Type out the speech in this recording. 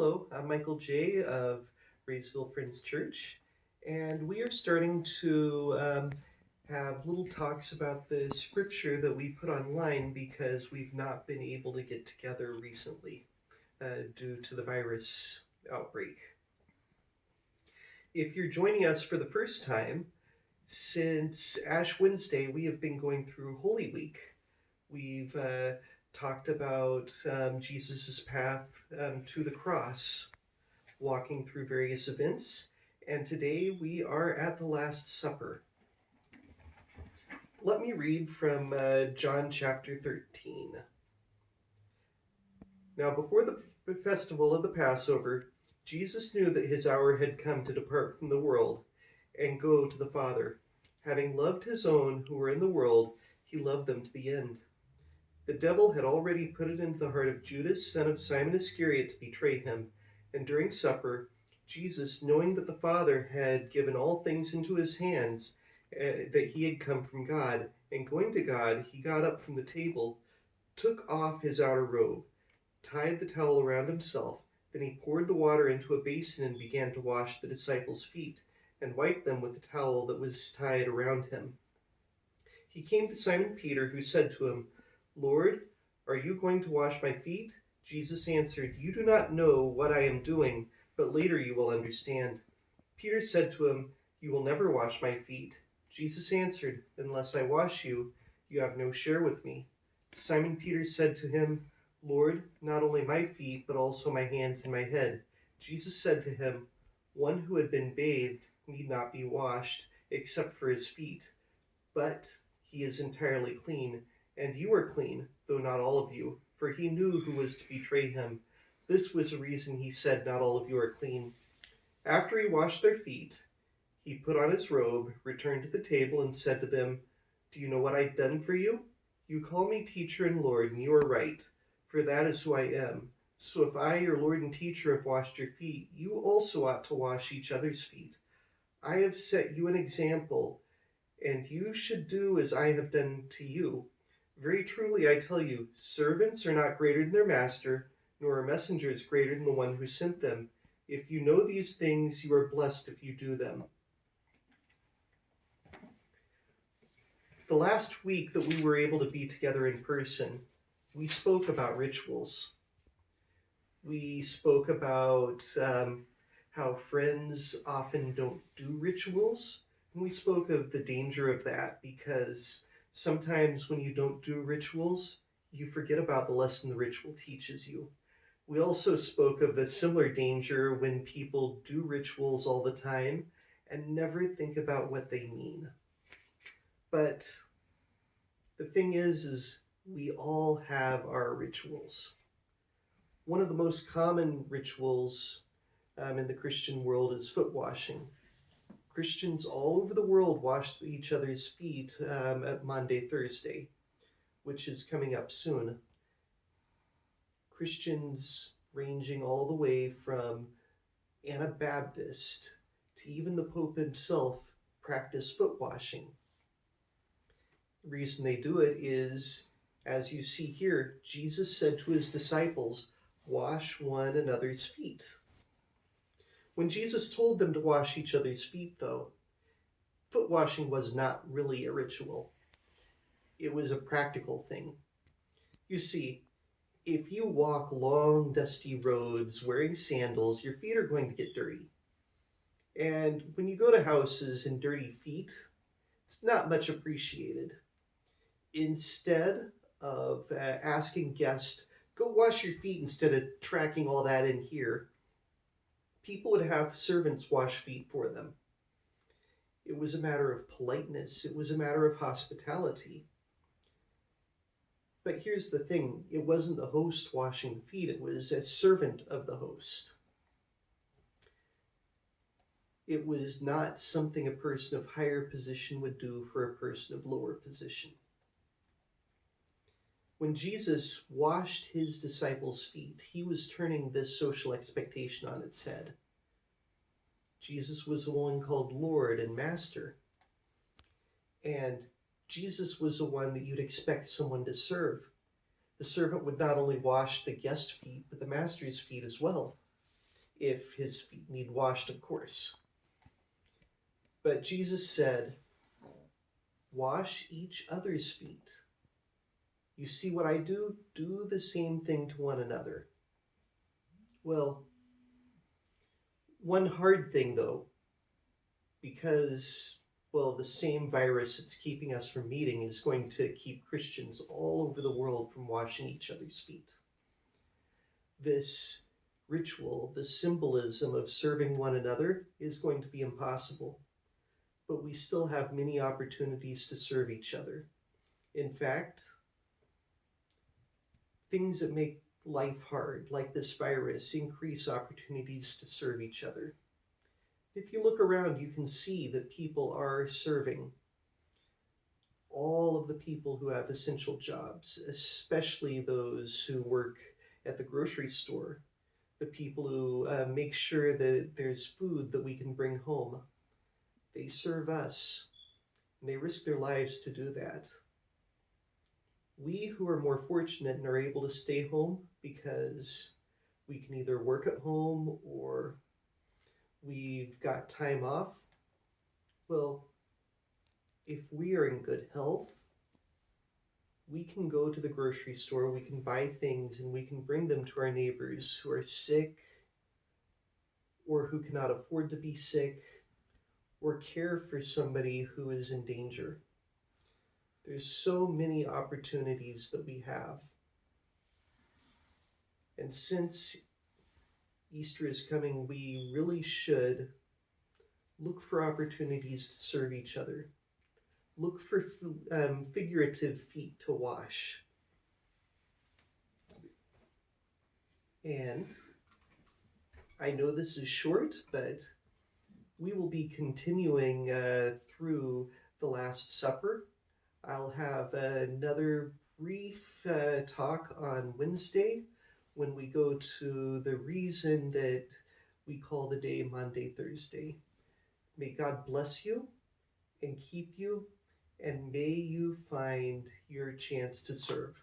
Hello, I'm Michael J. of Raysville Friends Church, and we are starting to have little talks about the scripture that we put online because we've not been able to get together recently due to the virus outbreak. If you're joining us for the first time, since Ash Wednesday, we have been going through Holy Week. We've talked about Jesus' path to the cross, walking through various events, and today we are at the Last Supper. Let me read from John chapter 13. Now, before the festival of the Passover, Jesus knew that his hour had come to depart from the world and go to the Father. Having loved his own who were in the world, he loved them to the end. The devil had already put it into the heart of Judas, son of Simon Iscariot, to betray him. And during supper, Jesus, knowing that the Father had given all things into his hands, that he had come from God, and going to God, he got up from the table, took off his outer robe, tied the towel around himself. Then he poured the water into a basin and began to wash the disciples' feet, and wiped them with the towel that was tied around him. He came to Simon Peter, who said to him, "Lord, are you going to wash my feet?" Jesus answered, "You do not know what I am doing, but later you will understand." Peter said to him, "You will never wash my feet." Jesus answered, "Unless I wash you, you have no share with me." Simon Peter said to him, "Lord, not only my feet, but also my hands and my head." Jesus said to him, "One who had been bathed need not be washed, except for his feet, but he is entirely clean. And you are clean, though not all of you." For he knew who was to betray him. This was the reason he said, "Not all of you are clean." After he washed their feet, he put on his robe, returned to the table, and said to them, "Do you know what I've done for you? You call me teacher and Lord, and you are right, for that is who I am. So if I, your Lord and teacher, have washed your feet, you also ought to wash each other's feet. I have set you an example, and you should do as I have done to you. Very truly I tell you, servants are not greater than their master, nor are messengers greater than the one who sent them. If you know these things, you are blessed if you do them." The last week that we were able to be together in person, we spoke about rituals. We spoke about how friends often don't do rituals, and we spoke of the danger of that because sometimes when you don't do rituals, you forget about the lesson the ritual teaches you. We also spoke of a similar danger when people do rituals all the time and never think about what they mean. But the thing is we all have our rituals. One of the most common rituals in the Christian world is foot washing. Christians all over the world wash each other's feet at Maundy Thursday, which is coming up soon. Christians ranging all the way from Anabaptist to even the Pope himself practice foot washing. The reason they do it is, as you see here, Jesus said to his disciples, "Wash one another's feet." When Jesus told them to wash each other's feet, though, foot washing was not really a ritual. It was a practical thing. You see, if you walk long, dusty roads wearing sandals, your feet are going to get dirty. And when you go to houses in dirty feet, it's not much appreciated. Instead of asking guests, "Go wash your feet," instead of tracking all that in here, people would have servants wash feet for them. It was a matter of politeness. It was a matter of hospitality. But here's the thing. It wasn't the host washing the feet. It was a servant of the host. It was not something a person of higher position would do for a person of lower position. When Jesus washed his disciples' feet, he was turning this social expectation on its head. Jesus was the one called Lord and Master. And Jesus was the one that you'd expect someone to serve. The servant would not only wash the guest's feet, but the master's feet as well. if his feet need washed, of course. But Jesus said, wash each other's feet. You see what I do? Do the same thing to one another. Well, one hard thing though, because, well, the same virus that's keeping us from meeting is going to keep Christians all over the world from washing each other's feet. This ritual, the symbolism of serving one another is going to be impossible, but we still have many opportunities to serve each other. In fact, things that make life hard, like this virus, increase opportunities to serve each other. If you look around, you can see that people are serving all of the people who have essential jobs, especially those who work at the grocery store, the people who make sure that there's food that we can bring home. They serve us, and they risk their lives to do that. We who are more fortunate and are able to stay home because we can either work at home or we've got time off, well, if we are in good health, we can go to the grocery store, we can buy things, and we can bring them to our neighbors who are sick or who cannot afford to be sick, or care for somebody who is in danger. There's so many opportunities that we have. And since Easter is coming, we really should look for opportunities to serve each other. Look for figurative feet to wash. And I know this is short, but we will be continuing through the Last Supper. I'll have another brief talk on Wednesday when we go to the reason that we call the day Maundy Thursday. May God bless you and keep you, and may you find your chance to serve.